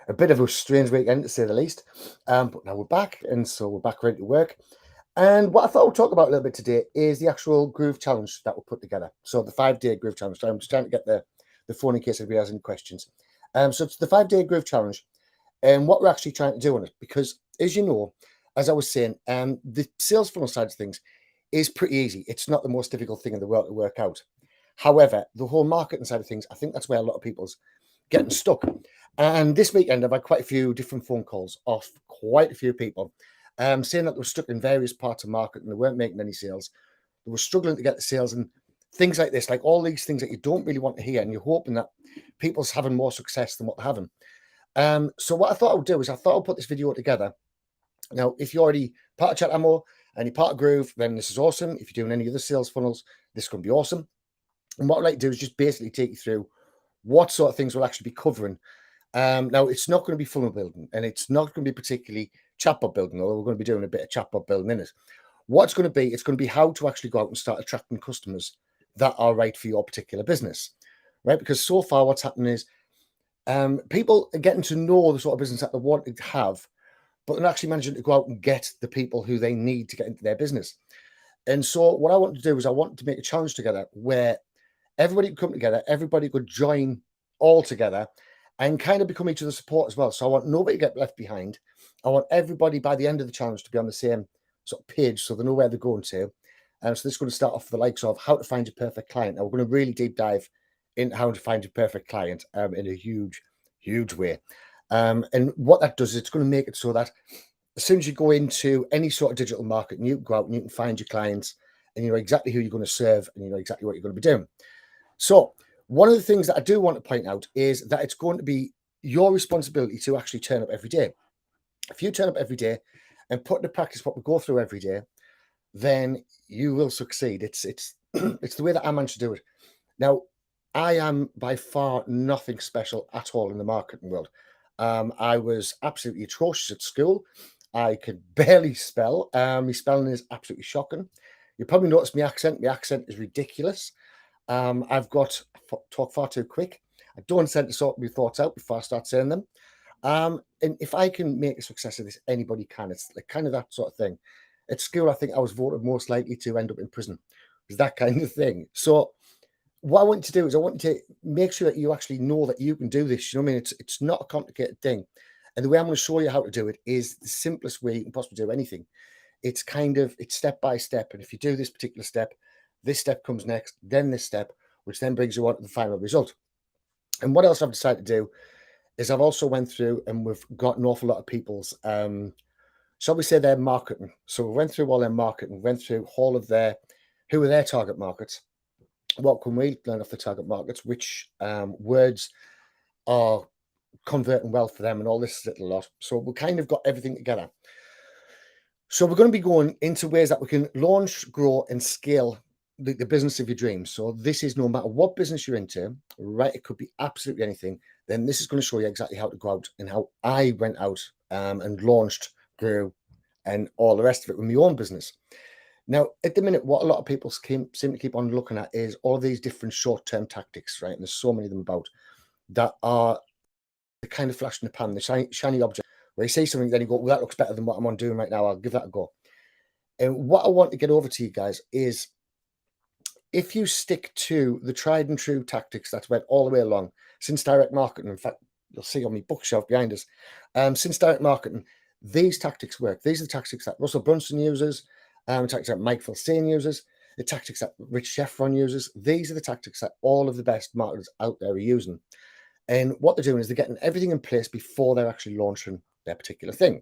A bit of a strange weekend, to say the least. But now we're back, and so we're back ready to work. And what I thought we'd talk about a little bit today is the actual Groove Challenge that we put together. So the 5-day Groove Challenge. So I'm just trying to get the phone in case anybody has any questions. So it's the 5-day Groove Challenge, and what we're actually trying to do on it, because as you know, as I was saying, the sales funnel side of things is pretty easy. It's not the most difficult thing in the world to work out. However, the whole marketing side of things, I think that's where a lot of people's getting stuck. And this weekend, I've had quite a few different phone calls off quite a few people saying that they were stuck in various parts of market and they weren't making any sales. They were struggling to get the sales and things like this, like all these things that you don't really want to hear, and you're hoping that people's having more success than what they're having. So what I thought I would do is I thought I'll put this video together. Now, if you're already part of Chat Ammo and you're part of Groove, then this is awesome. If you're doing any other sales funnels, this is going to be awesome. And what I'd like to do is just basically take you through what sort of things we'll actually be covering. Now, it's not going to be funnel building, and it's not going to be particularly chatbot building, although we're going to be doing a bit of chatbot building in it. What's going to be, it's going to be how to actually go out and start attracting customers that are right for your particular business, right? Because so far what's happening is people are getting to know the sort of business that they want to have, but they're actually managing to go out and get the people who they need to get into their business. And so what I want to do is I want to make a challenge together where everybody could come together, everybody could join all together and kind of become each other's support as well. So I want nobody to get left behind. I want everybody by the end of the challenge to be on the same sort of page so they know where they're going to. So this is going to start off with the likes of how to find your perfect client. Now we're going to really deep dive into how to find your perfect client in a huge, huge way. And what that does is it's going to make it so that as soon as you go into any sort of digital market and you go out and you can find your clients and you know exactly who you're going to serve and you know exactly what you're going to be doing. So one of the things that I do want to point out is that it's going to be your responsibility to actually turn up every day. If you turn up every day and put into practice what we go through every day, then you will succeed. It's it's the way that I managed to do it. Now, I am by far nothing special at all in the marketing world. I was absolutely atrocious at school. I could barely spell. My spelling is absolutely shocking. You probably noticed my accent. My accent is ridiculous. I've got talk far too quick. I don't tend to sort my thoughts out before I start saying them. And if I can make a success of this, anybody can. It's like kind of that sort of thing. At school, I think I was voted most likely to end up in prison. It's that kind of thing. So what I want you to do is I want you to make sure that you actually know that you can do this. You know what I mean? It's not a complicated thing. And the way I'm going to show you how to do it is the simplest way you can possibly do anything. It's step by step. And if you do this particular step, this step comes next, then this step, which then brings you on to the final result. And what else I've decided to do is I've also went through and we've got an awful lot of people's, shall we say, their marketing. So we went through all their marketing, went through all of who are their target markets. What can we learn off the target markets? Which words are converting well for them and all this little lot. So we kind of got everything together. So we're going to be going into ways that we can launch, grow, and scale the business of your dreams. So this is no matter what business you're into, right? It could be absolutely anything. Then this is going to show you exactly how to go out and how I went out and launched, grew, and all the rest of it with my own business. Now, at the minute, what a lot of people seem to keep on looking at is all these different short-term tactics, right? And there's so many of them about that are the kind of flash in the pan, the shiny object, where you say something, then you go, well, that looks better than what I'm doing right now. I'll give that a go. And what I want to get over to you guys is if you stick to the tried and true tactics that went all the way along since direct marketing, in fact, you'll see on my bookshelf behind us, since direct marketing, these tactics work. These are the tactics that Russell Brunson uses, the tactics that Mike Filsaime uses, the tactics that Rich Schefron uses. These are the tactics that all of the best marketers out there are using. And what they're doing is they're getting everything in place before they're actually launching their particular thing.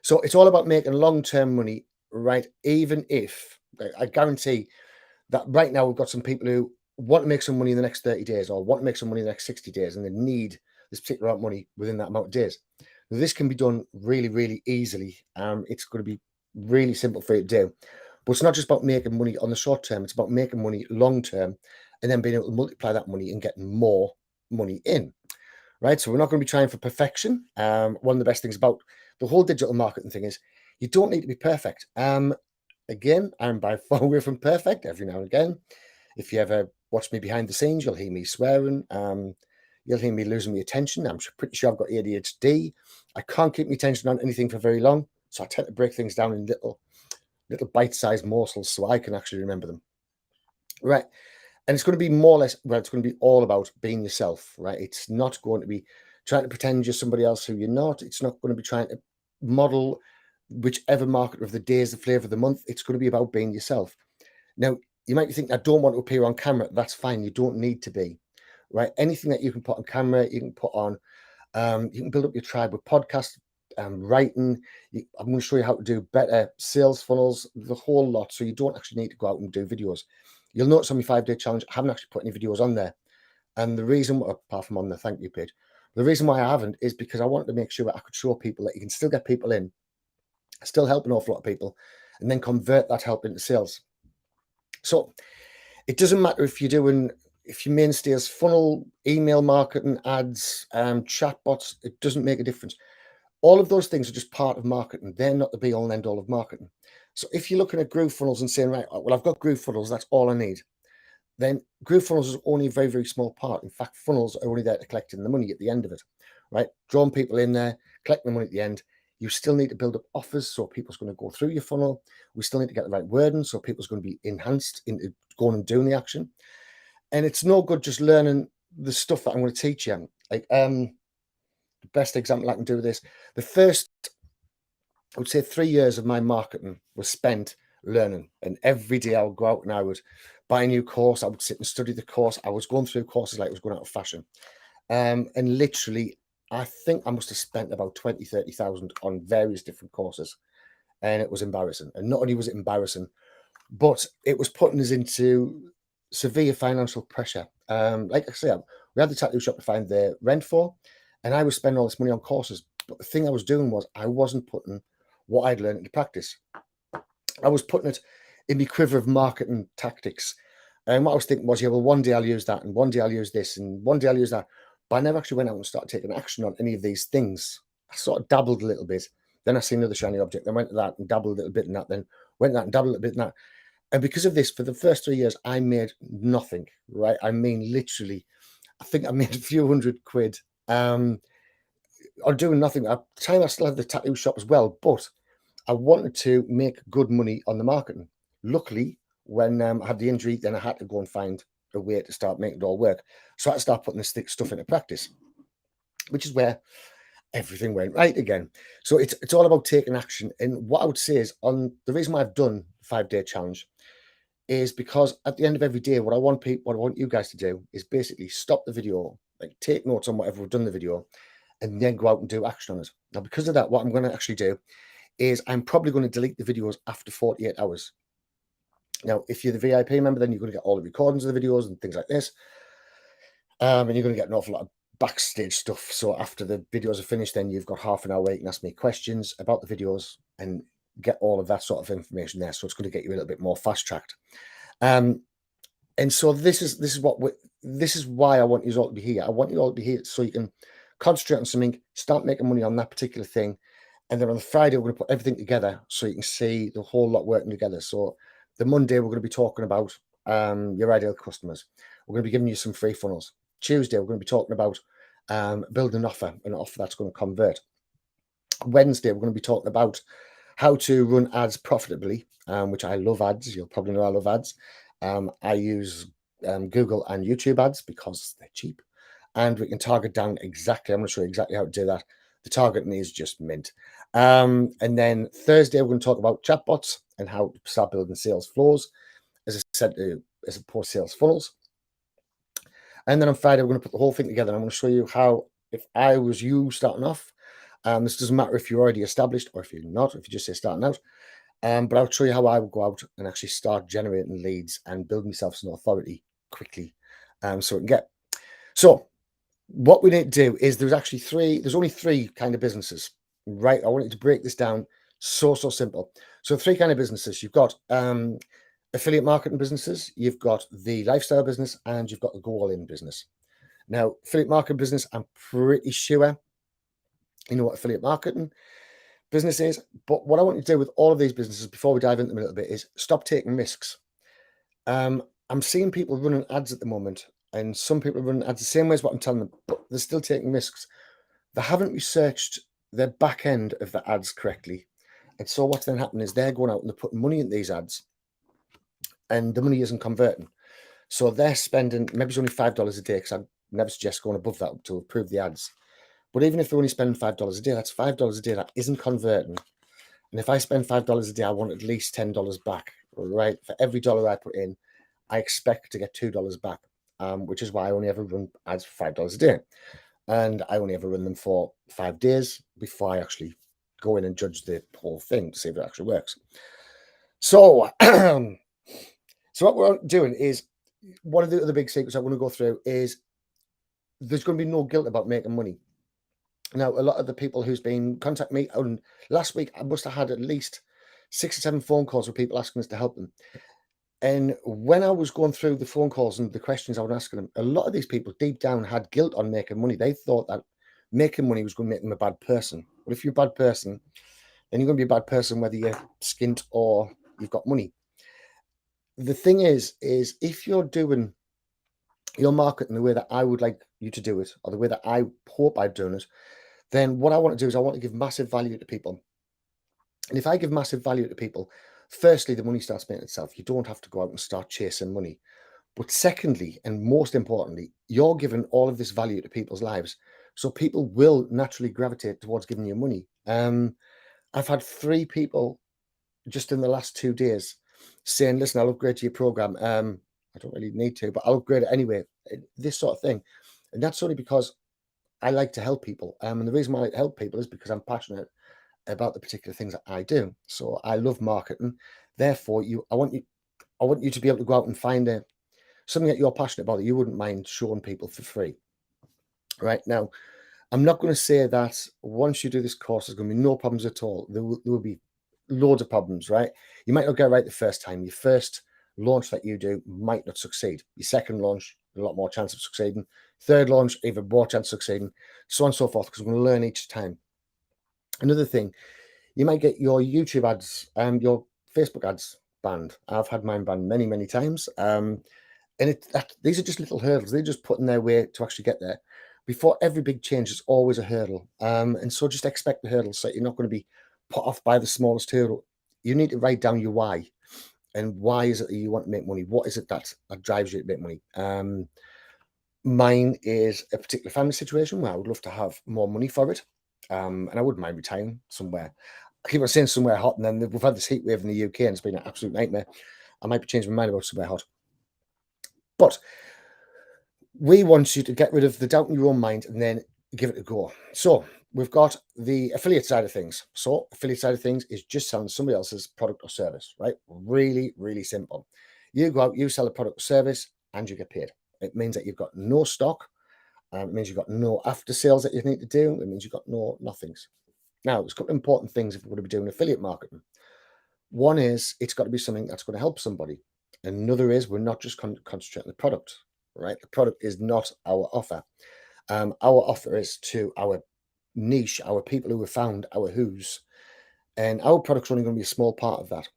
So it's all about making long-term money, right? Even if, I guarantee that right now we've got some people who want to make some money in the next 30 days or want to make some money in the next 60 days and they need this particular amount of money within that amount of days. Now, this can be done really, really easily. It's going to be really simple for you to do. But it's not just about making money on the short term. It's about making money long term and then being able to multiply that money and getting more money in, right? So we're not going to be trying for perfection. One of the best things about the whole digital marketing thing is you don't need to be perfect. Again, I'm by far away from perfect every now and again. If you ever watch me behind the scenes, you'll hear me swearing. You'll hear me losing my attention. I'm pretty sure I've got ADHD. I can't keep my attention on anything for very long. So I tend to break things down in little bite-sized morsels so I can actually remember them. Right. And it's going to be more or less, well, it's going to be all about being yourself, right? It's not going to be trying to pretend you're somebody else who you're not. It's not going to be trying to model whichever market of the day is the flavor of the month. It's going to be about being yourself. Now, you might think, I don't want to appear on camera. That's fine. You don't need to be, right? Anything that you can put on camera, you can put on, you can build up your tribe with podcasts, writing. I'm going to show you how to do better sales funnels, the whole lot. So you don't actually need to go out and do videos. You'll notice on my 5-day challenge, I haven't actually put any videos on there. And the reason, apart from on the thank you page, the reason why I haven't is because I wanted to make sure that I could show people that you can still get people in, still help an awful lot of people, and then convert that help into sales. So it doesn't matter if your mainstay is funnel, email marketing, ads, chatbots, it doesn't make a difference. All of those things are just part of marketing. They're not the be all and end all of marketing. So if you're looking at Groovefunnels and saying, right, well, I've got Groovefunnels, that's all I need, then Groovefunnels is only a very, very small part. In fact, funnels are only there to collect in the money at the end of it, right? Drawing people in there, collecting the money at the end. You still need to build up offers, so people's going to go through your funnel. We still need to get the right wording, so people's going to be enhanced into going and doing the action. And it's no good just learning the stuff that I'm going to teach you. Like, the best example I can do with this, the first, I would say 3 years of my marketing was spent learning. And every day I would go out and I would buy a new course. I would sit and study the course. I was going through courses like it was going out of fashion. And literally, I think I must have spent about 20, 30,000 on various different courses. And it was embarrassing. And not only was it embarrassing, but it was putting us into severe financial pressure. Like I said, we had the tattoo shop to find the rent for, and I was spending all this money on courses. But the thing I was doing was I wasn't putting what I'd learned into practice. I was putting it in my quiver of marketing tactics. And what I was thinking was, yeah, well, one day I'll use that, and one day I'll use this, and one day I'll use that. But I never actually went out and started taking action on any of these things. I sort of dabbled a little bit. Then I seen another shiny object. Then went to that and dabbled a little bit in that. Then went to that and dabbled a little bit in that. And because of this, for the first 3 years, I made nothing, right? I mean, literally, I think I made a few £100 on doing nothing. At the time, I still had the tattoo shop as well, but I wanted to make good money on the marketing. Luckily, when I had the injury, then I had to go and find a way to start making it all work. So I had to start putting this stuff into practice, which is where everything went right again. So it's all about taking action. And what I would say is, on the reason why I've done the 5-day challenge is because at the end of every day, what I want you guys to do is basically stop the video, like take notes on whatever we've done the video, and then go out and do action on it. Now, because of that, what I'm going to actually do is I'm probably going to delete the videos after 48 hours. Now, if you're the VIP member, then you're going to get all the recordings of the videos and things like this. And you're going to get an awful lot of backstage stuff. So after the videos are finished, then you've got half an hour where you can ask me questions about the videos and get all of that sort of information there. So it's going to get you a little bit more fast tracked. And so this is why I want you all to be here. I want you all to be here so you can concentrate on something, start making money on that particular thing. And then on the Friday, we're going to put everything together so you can see the whole lot working together. So the Monday, we're going to be talking about your ideal customers. We're going to be giving you some free funnels. Tuesday, we're going to be talking about building an offer that's going to convert. Wednesday, we're going to be talking about how to run ads profitably, which I love ads. You'll probably know I love ads. I use Google and YouTube ads because they're cheap. And we can target down exactly. I'm going to show you exactly how to do that. The targeting is just mint. And then Thursday, we're going to talk about chatbots and how to start building sales flows, as I said, as opposed to sales funnels. And then on Friday, we're going to put the whole thing together. And I'm going to show you how, if I was you starting off, this doesn't matter if you're already established or if you're not, if you just say starting out. But I'll show you how I would go out and actually start generating leads and build myself some authority quickly. So we can get. So what we need to do is there's only three kind of businesses, right? I want you to break this down so simple. So three kind of businesses. You've got affiliate marketing businesses, you've got the lifestyle business, and you've got the go all in business. Now, affiliate marketing business, I'm pretty sure you know what affiliate marketing business is. But what I want you to do with all of these businesses before we dive into them a little bit is stop taking risks. I'm seeing people running ads at the moment And some people run ads the same way as what I'm telling them, but they're still taking risks. They haven't researched their back end of the ads correctly. And so what's then happening is they're going out and they're putting money in these ads and the money isn't converting. So they're spending, maybe it's only $5 a day, because I never suggest going above that to approve the ads. But even if they're only spending $5 a day, that's $5 a day that isn't converting. And if I spend $5 a day, I want at least $10 back, right? For every dollar I put in, I expect to get $2 back, which is why I only ever run ads for $5 a day. And I only ever run them for 5 days before I actually go in and judge the whole thing to see if it actually works. So, so what we're doing is, one of the other big secrets I want to go through is there's going to be no guilt about making money. Now, a lot of the people who's been contacting me, and last week I must have had at least 6 or 7 phone calls with people asking us to help them. And when I was going through the phone calls and the questions I was asking them, a lot of these people deep down had guilt on making money. They thought that making money was going to make them a bad person. But if you're a bad person, then you're going to be a bad person whether you're skint or you've got money. The thing is if you're doing your marketing the way that I would like you to do it, or the way that I hope I've done it, then what I want to do is I want to give massive value to people. And if I give massive value to people, firstly, the money starts making itself. You don't have to go out and start chasing money. But secondly, and most importantly, you're giving all of this value to people's lives. So people will naturally gravitate towards giving you money. I've had 3 people just in the last 2 days saying, listen, I'll upgrade to your program. I don't really need to, but I'll upgrade it anyway. This sort of thing. And that's only because I like to help people. And the reason why I like to help people is because I'm passionate about the particular things that I do. So I love marketing. Therefore, I want you to be able to go out and find something that you're passionate about that you wouldn't mind showing people for free. Right now, I'm not going to say that once you do this course, there's going to be no problems at all. There will be loads of problems, right? You might not get it right the first time. Your first launch that you do might not succeed. Your second launch, a lot more chance of succeeding. Third launch, even more chance of succeeding, so on and so forth, because we're going to learn each time. Another thing, you might get your YouTube ads and your Facebook ads banned. I've had mine banned many, many times. And these are just little hurdles. They're just putting their way to actually get there. Before every big change, there's always a hurdle. And so just expect the hurdles, so you're not going to be put off by the smallest hurdle. You need to write down your why. And why is it that you want to make money? What is it that drives you to make money? Mine is a particular family situation where I would love to have more money for it. And I wouldn't mind retiring somewhere. I keep on saying somewhere hot, and then we've had this heat wave in the UK, and it's been an absolute nightmare. I might be changing my mind about somewhere hot. But we want you to get rid of the doubt in your own mind and then give it a go. So we've got the affiliate side of things. So affiliate side of things is just selling somebody else's product or service, right? Really, really simple. You go out, you sell a product or service, and you get paid. It means that you've got no stock. It means you've got no after sales that you need to do. It means you've got no nothings. Now, there's a couple of important things if we're going to be doing affiliate marketing. One is it's got to be something that's going to help somebody. Another is we're not just concentrating on the product, right? The product is not our offer. Our offer is to our niche, our people who have found our who's, and our product's only going to be a small part of that.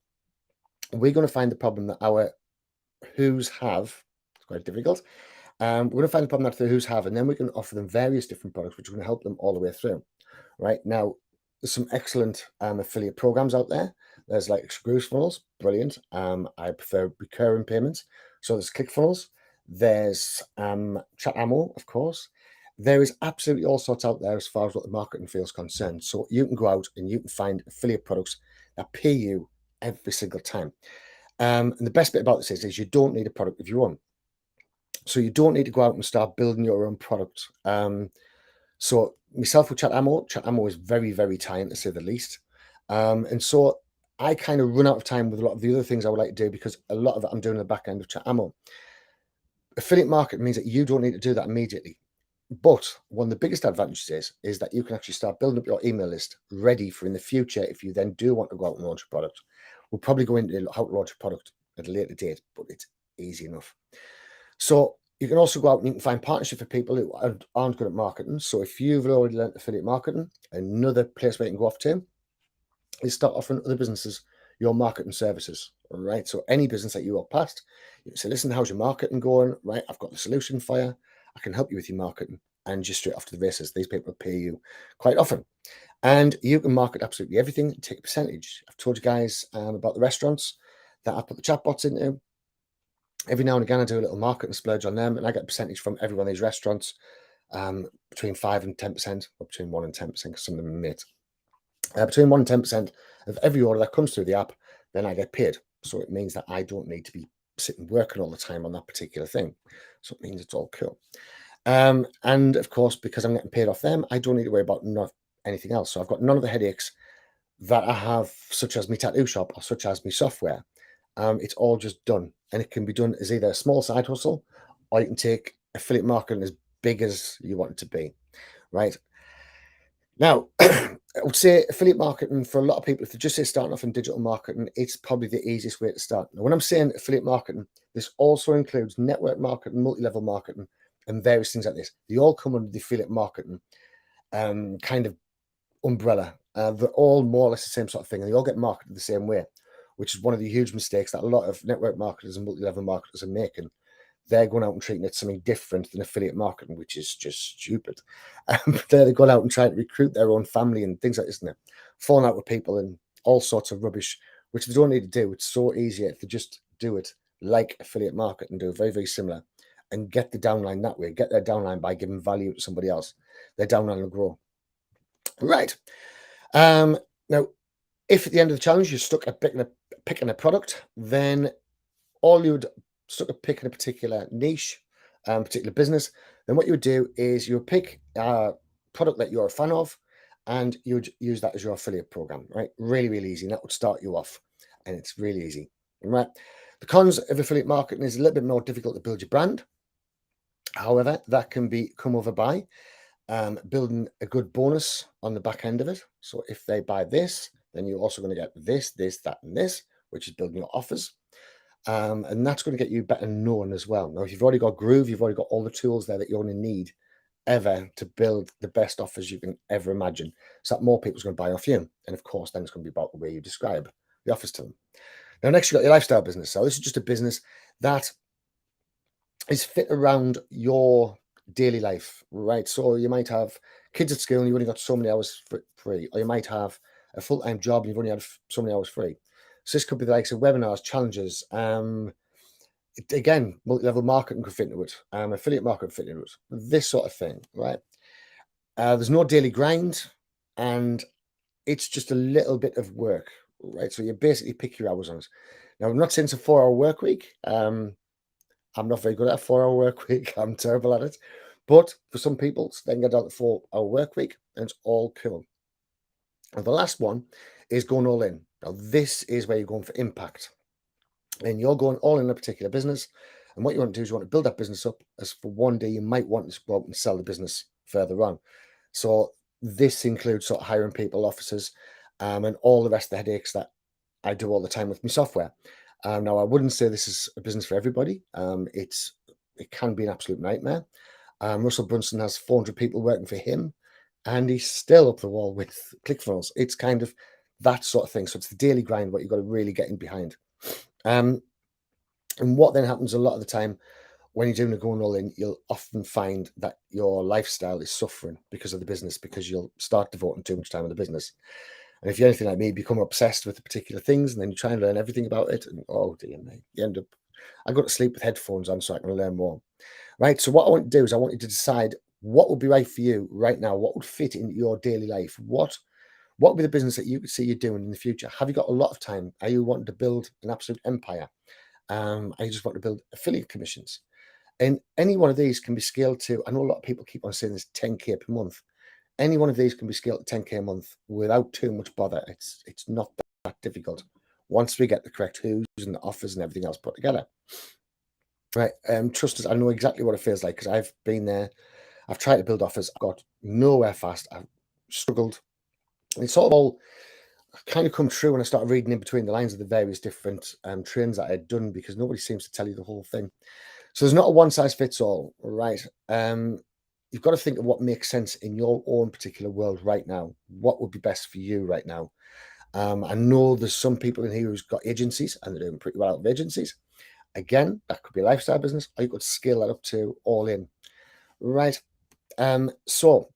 We're going to find the problem that our who's have. It's quite difficult. We're going to find the problem that the who's have, and then we can offer them various different products, which are going to help them all the way through. Right now, there's some excellent affiliate programs out there. There's like Groovefunnels, brilliant. I prefer recurring payments. So there's ClickFunnels. There's Chat Ammo, of course. There is absolutely all sorts out there as far as what the marketing field is concerned. So you can go out and you can find affiliate products that pay you every single time. And the best bit about this is you don't need a product of your own. So you don't need to go out and start building your own product. So myself with Chat Ammo is very, very tight, to say the least. And so I kind of run out of time with a lot of the other things I would like to do, because a lot of it I'm doing in the back end of Chat Ammo. Affiliate marketing means that you don't need to do that immediately. But one of the biggest advantages is that you can actually start building up your email list ready for in the future if you then do want to go out and launch a product. We'll probably go into how to launch a product at a later date, but it's easy enough. So you can also go out and you can find partnership for people who aren't good at marketing. So if you've already learned affiliate marketing, another place where you can go off to is start offering other businesses your marketing services, right? So any business that you walk past, you can say, listen, how's your marketing going? Right, I've got the solution for you. I can help you with your marketing. And just straight off to the races, these people pay you quite often. And you can market absolutely everything, take a percentage. I've told you guys about the restaurants that I put the chatbots into. Every now and again, I do a little marketing splurge on them, and I get a percentage from every one of these restaurants, between 5 and 10%, or between 1 and 10%, because some of them made between 1 and 10% of every order that comes through the app, then I get paid. So it means that I don't need to be sitting working all the time on that particular thing. So it means it's all cool. And of course, because I'm getting paid off them, I don't need to worry about anything else. So I've got none of the headaches that I have, such as my tattoo shop or such as my software. It's all just done, and it can be done as either a small side hustle, or you can take affiliate marketing as big as you want it to be, right? Now, I would say affiliate marketing for a lot of people, if they're just starting off in digital marketing, it's probably the easiest way to start. Now, when I'm saying affiliate marketing, this also includes network marketing, multi-level marketing, and various things like this. They all come under the affiliate marketing kind of umbrella. They're all more or less the same sort of thing, and they all get marketed the same way, which is one of the huge mistakes that a lot of network marketers and multi-level marketers are making. They're going out and treating it something different than affiliate marketing, which is just stupid. They're going out and trying to recruit their own family and things like this, isn't it? Falling out with people and all sorts of rubbish, which they don't need to do. It's so easy if they just do it like affiliate marketing, do very, very similar, and get the downline that way. Get their downline by giving value to somebody else. Their downline will grow. Right. Now, if at the end of the challenge you're stuck at picking a product, then all you would stuck at picking a particular niche, particular business, then what you would do is you would pick a product that you're a fan of, and you would use that as your affiliate program, right? Really, really easy. And that would start you off, and it's really easy, right? The cons of affiliate marketing is a little bit more difficult to build your brand. However, that can be come over by building a good bonus on the back end of it. So if they buy this, then you're also going to get this, this, that, and this, which is building your offers. And that's going to get you better known as well. Now, if you've already got Groove, you've already got all the tools there that you're going to need ever to build the best offers you can ever imagine. So that more people's going to buy off you. And of course, then it's going to be about the way you describe the offers to them. Now, next you've got your lifestyle business. So this is just a business that is fit around your daily life, right? So you might have kids at school and you've only got so many hours free, or you might have a full-time job and you've only had so many hours free. So this could be the likes of webinars, challenges. Again, multi-level marketing could fit into it. Affiliate marketing could fit into it. This sort of thing, right? There's no daily grind, and it's just a little bit of work, right? So you basically pick your hours on it. Now, I'm not saying it's a 4-hour work week. I'm not very good at a 4-hour work week. I'm terrible at it. But for some people, they can get out the 4-hour work week, and it's all cool. And the last one is going all in. Now, this is where you're going for impact. And you're going all in a particular business. And what you want to do is you want to build that business up, as for one day you might want to go out and sell the business further on. So this includes sort of hiring people, officers, and all the rest of the headaches that I do all the time with my software. Now, I wouldn't say this is a business for everybody. It can be an absolute nightmare. Russell Brunson has 400 people working for him, and he's still up the wall with ClickFunnels. It's kind of that sort of thing. So it's the daily grind, what you've got to really get in behind. And what then happens a lot of the time when you're doing a going all in, you'll often find that your lifestyle is suffering because of the business, because you'll start devoting too much time to the business. And if you're anything like me, you become obsessed with the particular things, and then you try and learn everything about it. And oh dear me, you end up. I go to sleep with headphones on so I can learn more. Right. So what I want to do is I want you to decide what would be right for you right now. What would fit into your daily life? What would be the business that you could see you doing in the future? Have you got a lot of time? Are you wanting to build an absolute empire? I just want to build affiliate commissions. And any one of these can be scaled to, I know a lot of people keep on saying this 10K per month. Any one of these can be scaled to 10K a month without too much bother. It's not that difficult once we get the correct who's and the offers and everything else put together. Right. Trust us, I know exactly what it feels like because I've been there. I've tried to build offers. I got nowhere fast. I've struggled. And it's sort of all kind of come true when I started reading in between the lines of the various different trains that I had done, because nobody seems to tell you the whole thing. So there's not a one size fits all, right? You've got to think of what makes sense in your own particular world right now. What would be best for you right now? I know there's some people in here who's got agencies and they're doing pretty well out of agencies. Again, that could be a lifestyle business, or you could scale that up to all in, right? So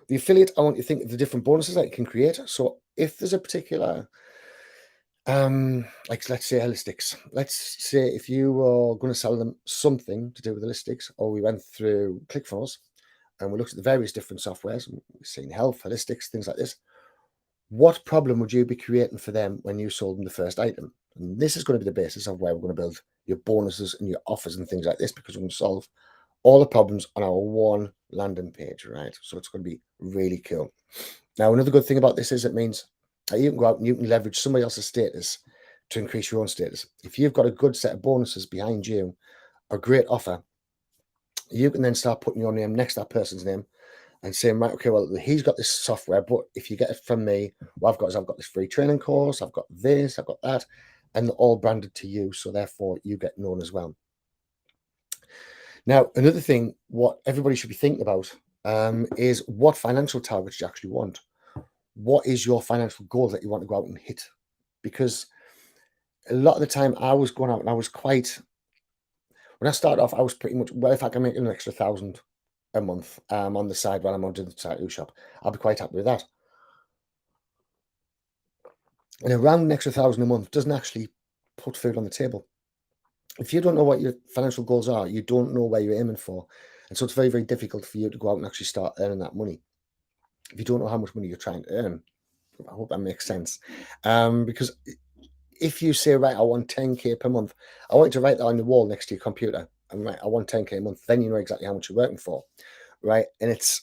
the affiliate, I want you to think of the different bonuses that you can create. So if there's a particular, like let's say holistics, let's say if you were going to sell them something to do with holistics, or we went through ClickFunnels and we looked at the various different softwares, and we've seen health, holistics, things like this. What problem would you be creating for them when you sold them the first item? And this is going to be the basis of where we're going to build your bonuses and your offers and things like this, because we're going to solve all the problems on our one landing page, right? So it's going to be really cool. Now, another good thing about this is it means that you can go out and you can leverage somebody else's status to increase your own status. If you've got a good set of bonuses behind you, a great offer, you can then start putting your name next to that person's name and saying, right, okay, well, he's got this software, but if you get it from me, what I've got is I've got this free training course, I've got this, I've got that, and they're all branded to you. So therefore you get known as well. Now, another thing, what everybody should be thinking about is what financial targets you actually want. What is your financial goal that you want to go out and hit? Because a lot of the time I was going out and I was quite, when I started off, I was pretty much, well, if I can make an extra 1,000 a month on the side while I'm on doing the tattoo shop, I'll be quite happy with that. And around an extra 1,000 a month doesn't actually put food on the table. If you don't know what your financial goals are, you don't know where you're aiming for. And so it's very, very difficult for you to go out and actually start earning that money. If you don't know how much money you're trying to earn, I hope that makes sense. Because if you say, right, I want 10K per month, I want you to write that on the wall next to your computer. And right, I want 10K a month, then you know exactly how much you're working for. Right. And it's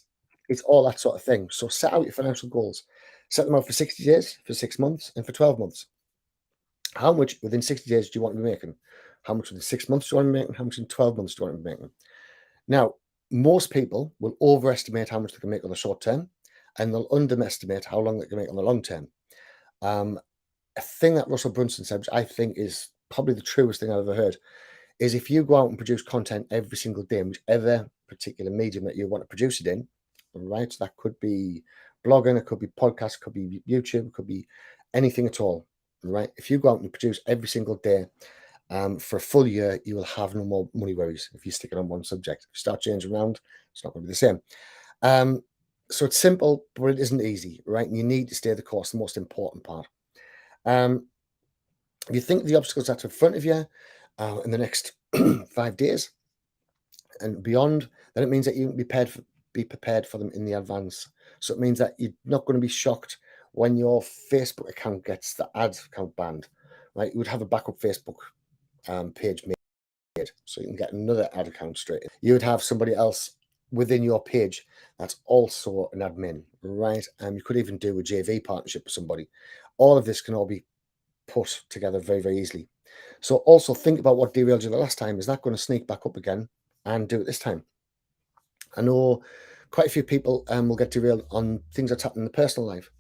all that sort of thing. So set out your financial goals. Set them out for 60 days, for 6 months, and for 12 months. How much within 60 days do you want to be making? How much within 6 months do you want to be making? How much in 12 months do you want to be making? Now, most people will overestimate how much they can make on the short term, and they'll underestimate how long they can make on the long term. Um, a thing that Russell Brunson said, which I think is probably the truest thing I've ever heard, is if you go out and produce content every single day in whichever particular medium that you want to produce it in, right? That could be blogging, it could be podcast, it could be YouTube, it could be anything at all, right? If you go out and produce every single day for a full year, you will have no more money worries if you stick it on one subject. If you start changing around, it's not going to be the same. So it's simple, but it isn't easy, right? And you need to stay the course, the most important part. If you think of the obstacles that's in front of you in the next 5 days and beyond, then it means that you can be prepared for them in the advance. So it means that you're not going to be shocked when your Facebook account gets the ads account banned, right? You would have a backup Facebook page made, so you can get another ad account straight in. You would have somebody else within your page that's also an admin, right? You could even do a JV partnership with somebody. All of this can all be put together very, very easily. So also think about what derailed you the last time. Is that going to sneak back up again and do it this time? I know quite a few people will get derailed on things that's happened in the personal life.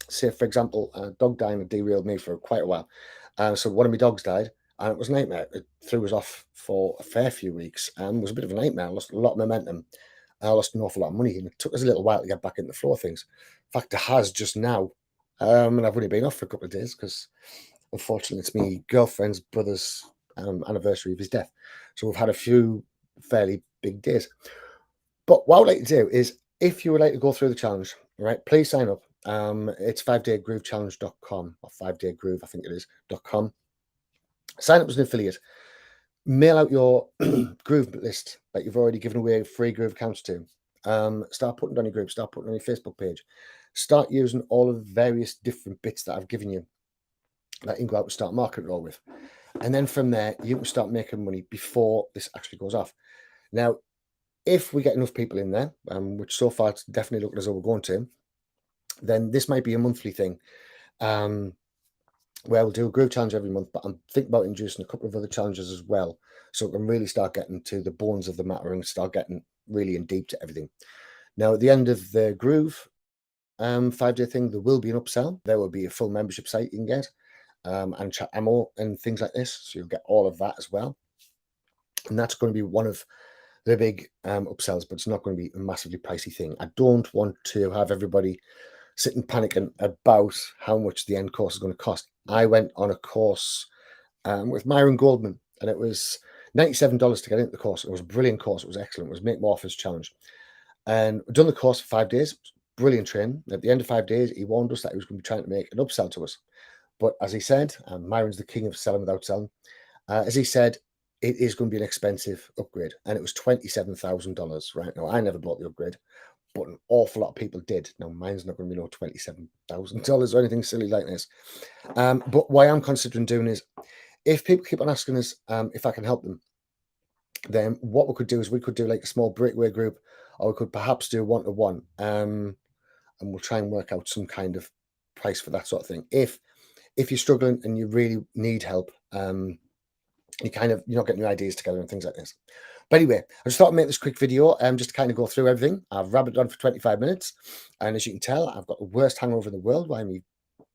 Say, for example, a dog dying had derailed me for quite a while. So one of my dogs died, and it was a nightmare. It threw us off for a fair few weeks, and it was a bit of a nightmare. I lost a lot of momentum. I lost an awful lot of money, and it took us a little while to get back in the flow of things. In fact, it has just now, and I've only been off for a couple of days because, unfortunately, it's my girlfriend's brother's anniversary of his death. So we've had a few fairly big days. But what I would like to do is, if you would like to go through the challenge, right, please sign up. It's 5daygroovechallenge.com or 5daygroove, I think it is, .com. Sign up as an affiliate. Mail out your Groove list that you've already given away free Groove accounts to. Start putting it on your group, start putting it on your Facebook page. Start using all of the various different bits that I've given you that you can go out and start marketing all with. And then from there, you can start making money before this actually goes off. Now, if we get enough people in there, which so far it's definitely looking as though we're going to, then this might be a monthly thing. Where we'll do a Groove challenge every month, but I'm thinking about introducing a couple of other challenges as well, so we can really start getting to the bones of the matter and start getting really in deep to everything. Now, at the end of the Groove 5-day thing, there will be an upsell. There will be a full membership site you can get, and chat ammo and things like this, so you'll get all of that as well. And that's going to be one of the big upsells, but it's not going to be a massively pricey thing. I don't want to have everybody sitting panicking about how much the end course is going to cost. I went on a course with Myron Goldman, and it was $97 to get into the course. It was a brilliant course. It was excellent. It was Make More Offers Challenge. And we've done the course for 5 days. Brilliant training. At the end of 5 days, he warned us that he was going to be trying to make an upsell to us. But as he said, Myron's the king of selling without selling. As he said, it is going to be an expensive upgrade. And it was $27,000. Right now, I never bought the upgrade, but an awful lot of people did. Now, mine's not going to be no $27,000 or anything silly like this. But what I'm considering doing is, if people keep on asking us if I can help them, then what we could do is we could do like a small breakaway group, or we could perhaps do one-to-one, and we'll try and work out some kind of price for that sort of thing. If you're struggling and you really need help, you're not getting your ideas together and things like this. But anyway, I just thought I'd make this quick video just to kind of go through everything. I've rabbited on for 25 minutes, and as you can tell, I've got the worst hangover in the world. Why my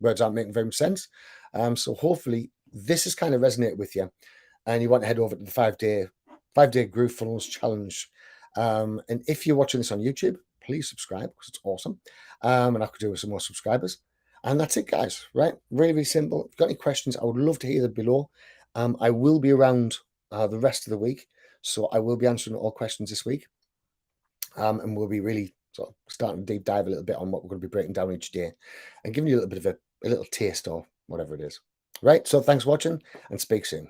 words aren't making very much sense. So hopefully this has kind of resonated with you, and you want to head over to the five-day Groovefunnels challenge. And if you're watching this on YouTube, please subscribe because it's awesome. And I could do with some more subscribers. And that's it, guys. Right? Really, really simple. If you've got any questions, I would love to hear them below. I will be around the rest of the week, so I will be answering all questions this week. And we'll be really sort of starting to deep dive a little bit on what we're going to be breaking down each day and giving you a little bit of a little taste or whatever it is. Right? So thanks for watching, and speak soon.